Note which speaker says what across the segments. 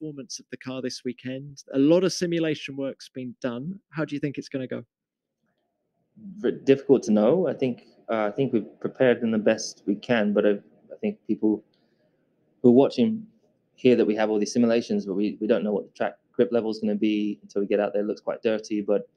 Speaker 1: performance of the car this weekend. A lot of simulation work's been done. How do you think it's going to go?
Speaker 2: Very difficult to know. I think we've prepared in the best we can, but I think people who are watching hear that we have all these simulations, but we don't know what the track grip level is going to be until we get out there. It looks quite dirty, but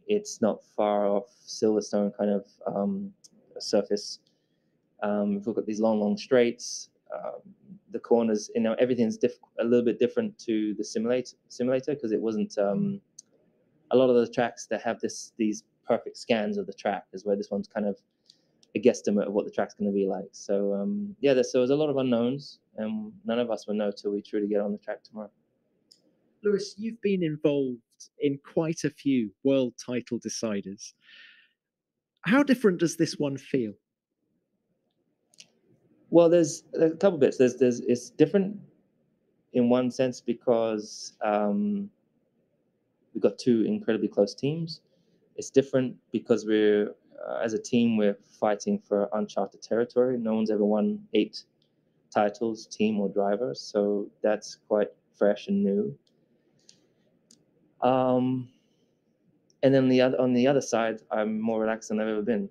Speaker 2: it's not far off Silverstone kind of surface. We've got these long straights. The corners, everything's a little bit different to the simulator because it wasn't. A lot of the tracks that have these perfect scans of the track is where this one's kind of a guesstimate of what the track's going to be like. So there's a lot of unknowns, and none of us will know till we truly get on the track tomorrow.
Speaker 1: Lewis, you've been involved in quite a few world title deciders. How different does this one feel?
Speaker 2: Well, there's a couple bits. It's different in one sense because we've got two incredibly close teams. It's different because we're as a team, we're fighting for uncharted territory. No one's ever won 8 titles, team or driver, so that's quite fresh and new. And then on the other side, I'm more relaxed than I've ever been.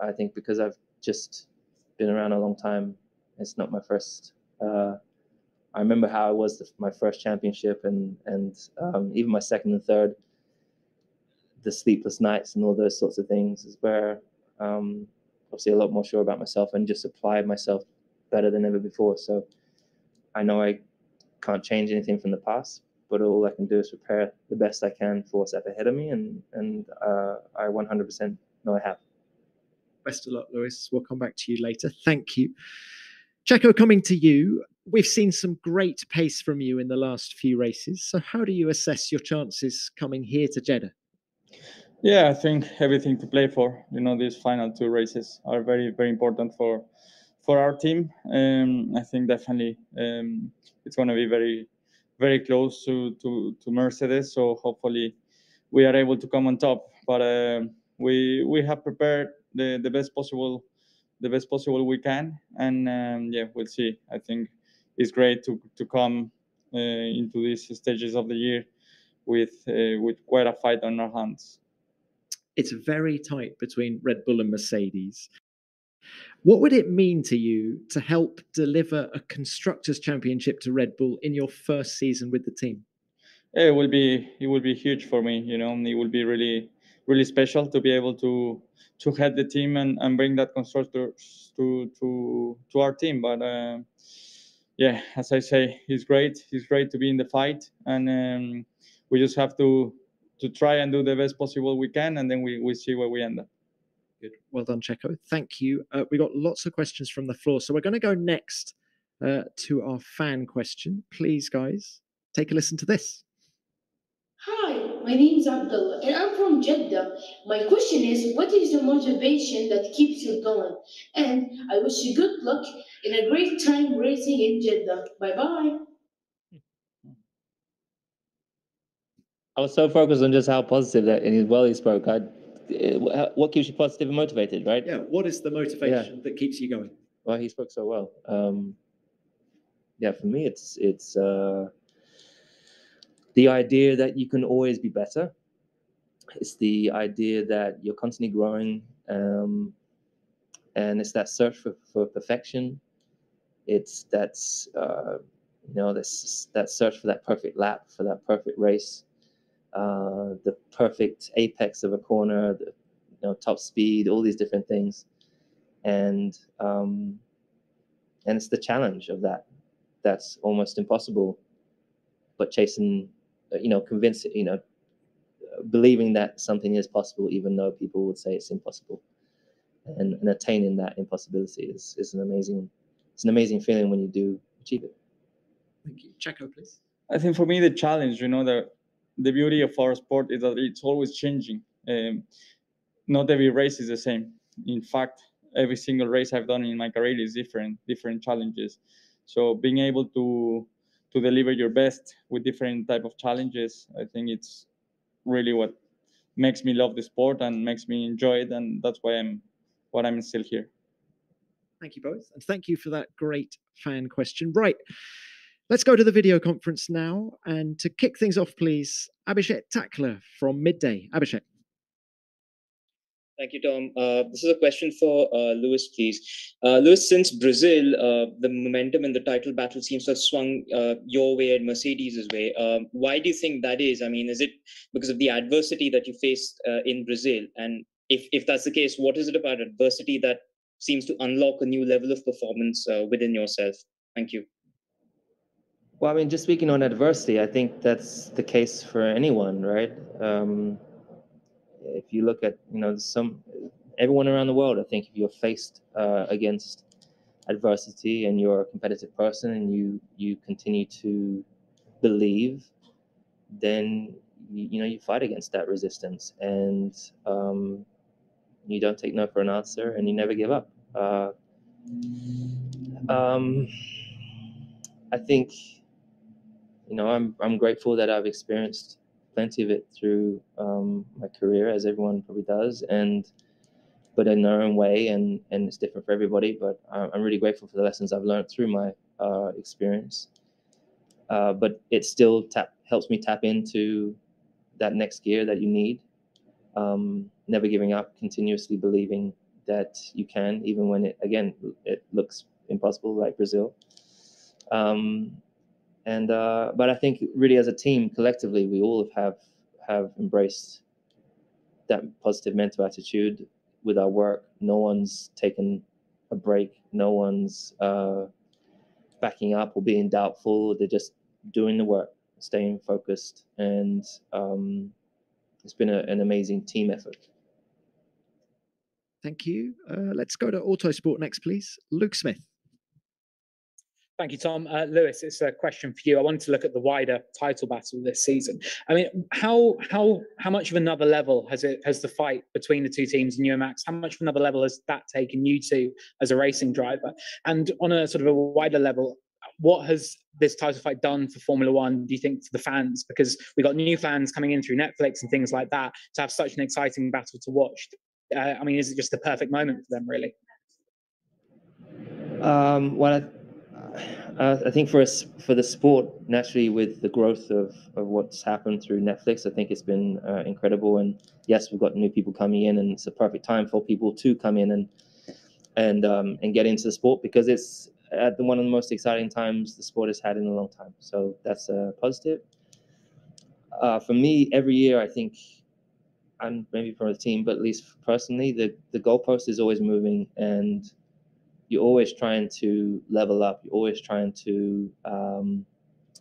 Speaker 2: I think because I've just been around a long time. It's not my first. I remember how it was my first championship, and even my second and third. The sleepless nights and all those sorts of things is where obviously a lot more sure about myself and just applied myself better than ever before. So I know I can't change anything from the past, but all I can do is prepare the best I can for what's up ahead of me, and I 100% know I have.
Speaker 1: Best of luck, Lewis. We'll come back to you later. Thank you. Checo, coming to you. We've seen some great pace from you in the last few races. So how do you assess your chances coming here to Jeddah?
Speaker 3: Yeah, I think everything to play for. These final 2 races are very, very important for our team. I think definitely it's going to be very, very close to Mercedes. So hopefully we are able to come on top. But we have prepared the best possible we can, and we'll see. I think it's great to come into these stages of the year with quite a fight on our hands.
Speaker 1: It's very tight between Red Bull and Mercedes. What would it mean to you to help deliver a Constructors' Championship to Red Bull in your first season with the team?
Speaker 3: It will be huge for me. It will be really, really special to be able to head the team and bring that Constructors to our team. But as I say, it's great. It's great to be in the fight, and we just have to try and do the best possible we can, and then we see where we end up.
Speaker 1: Good. Well done, Checo. Thank you. We got lots of questions from the floor, so we're going to go next to our fan question. Please, guys, take a listen to this.
Speaker 4: Hi, my name is Abdullah and I'm from Jeddah. My question is, what is the motivation that keeps you going? And I wish you good luck and a great time racing in Jeddah. Bye-bye.
Speaker 2: I was so focused on just how positive that, and while he spoke, what keeps you positive and motivated, right?
Speaker 1: Yeah, what is the motivation that keeps you going?
Speaker 2: Well, he spoke so well. For me, it's the idea that you can always be better. It's the idea that you're constantly growing, and it's that search for perfection. It's that search for that perfect lap, for that perfect race, the perfect apex of a corner, the top speed, all these different things, and it's the challenge of that. That's almost impossible, but chasing, convincing, believing that something is possible, even though people would say it's impossible, and attaining that impossibility is an amazing feeling when you do achieve it.
Speaker 1: Thank you. Checo, please.
Speaker 3: I think for me, the challenge, the beauty of our sport is that it's always changing. Not every race is the same. In fact, every single race I've done in my career is different challenges. So being able to deliver your best with different type of challenges, I think it's really what makes me love the sport and makes me enjoy it, and that's why I'm still here.
Speaker 1: Thank you both, and thank you for that great fan question. Right, Let's go to the video conference now. And to kick things off, please, Abhishek Takla from Midday. Abhishek.
Speaker 5: Thank you, Tom. This is a question for Lewis, please. Lewis, since Brazil, the momentum in the title battle seems to have swung your way and Mercedes' way. Why do you think that is? I mean, is it because of the adversity that you faced in Brazil? And if that's the case, what is it about adversity that seems to unlock a new level of performance within yourself? Thank you.
Speaker 2: Well, I mean, just speaking on adversity, I think that's the case for anyone, right? If you look at, everyone around the world, I think if you're faced against adversity and you're a competitive person and you continue to believe, then you fight against that resistance, and you don't take no for an answer, and you never give up. I think I'm grateful that I've experienced plenty of it through my career, as everyone probably does, but in their own way, and it's different for everybody. But I'm really grateful for the lessons I've learned through my experience. But it still helps me tap into that next gear that you need. Never giving up, continuously believing that you can, even when it looks impossible, like Brazil. But I think really as a team, collectively, we all have embraced that positive mental attitude with our work. No one's taken a break. No one's backing up or being doubtful. They're just doing the work, staying focused, and it's been an amazing team effort.
Speaker 1: Thank you. Let's go to Autosport next, please. Luke Smith.
Speaker 6: Thank you, Tom. Lewis, it's a question for you. I wanted to look at the wider title battle this season. I mean, how much of another level has the fight between the two teams and you and Max? How much of another level has that taken you to as a racing driver? And on a sort of a wider level, what has this title fight done for Formula One, do you think, for the fans? Because we got new fans coming in through Netflix and things like that, to have such an exciting battle to watch. I mean, is it just the perfect moment for them, really?
Speaker 2: Well, I think for the sport, naturally, with the growth of what's happened through Netflix, I think it's been incredible. And yes, we've got new people coming in, and it's a perfect time for people to come in and get into the sport, because it's at one of the most exciting times the sport has had in a long time. So that's a positive. For me, every year, I think, and maybe for the team, but at least personally, the goalpost is always moving, and you're always trying to level up. You're always trying to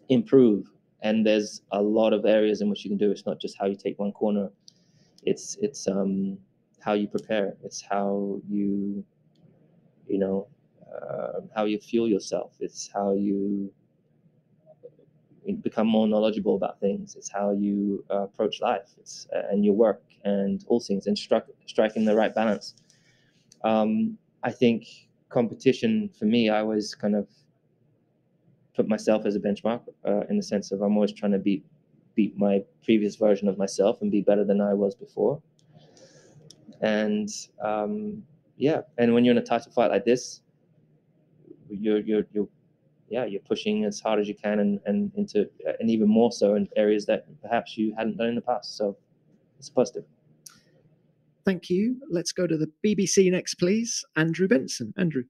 Speaker 2: improve. And there's a lot of areas in which you can do. It's not just how you take one corner. It's how you prepare. It's how you fuel yourself. It's how you become more knowledgeable about things. It's how you approach life. It's and your work and all things, and striking the right balance. I think competition for me, I always kind of put myself as a benchmark in the sense of I'm always trying to beat my previous version of myself and be better than I was before. And and when you're in a title fight like this, you're pushing as hard as you can, and even more so in areas that perhaps you hadn't done in the past. So it's positive.
Speaker 1: Thank you. Let's go to the BBC next, please. Andrew Benson. Andrew.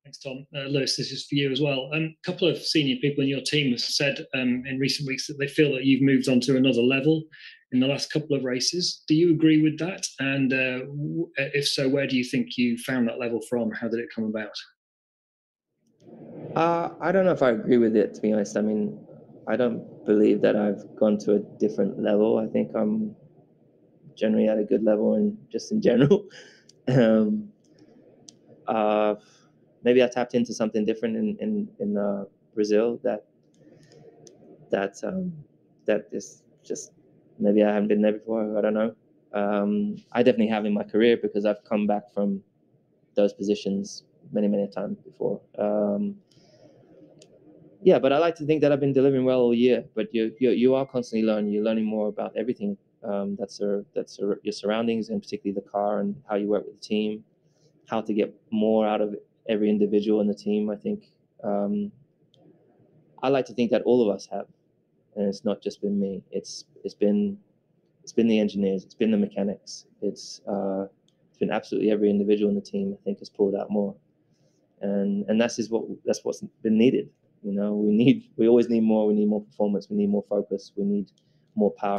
Speaker 7: Thanks, Tom. Lewis, this is for you as well. A couple of senior people in your team have said in recent weeks that they feel that you've moved on to another level in the last couple of races. Do you agree with that? And if so, where do you think you found that level from? How did it come about?
Speaker 2: I don't know if I agree with it, to be honest. I mean, I don't believe that I've gone to a different level. I think I'm generally at a good level, and just in general. Maybe I tapped into something different in Brazil that is just, maybe I haven't been there before. I don't know. I definitely have in my career, because I've come back from those positions many times before. But I like to think that I've been delivering well all year. But you are constantly learning. You're learning more about everything. That's your surroundings, and particularly the car, and how you work with the team, how to get more out of every individual in the team. I think I like to think that all of us have, and it's not just been me. It's been the engineers, it's been the mechanics, it's been absolutely every individual in the team. I think has pulled out more, and that's what's been needed. You know, we always need more. We need more performance. We need more focus. We need more power.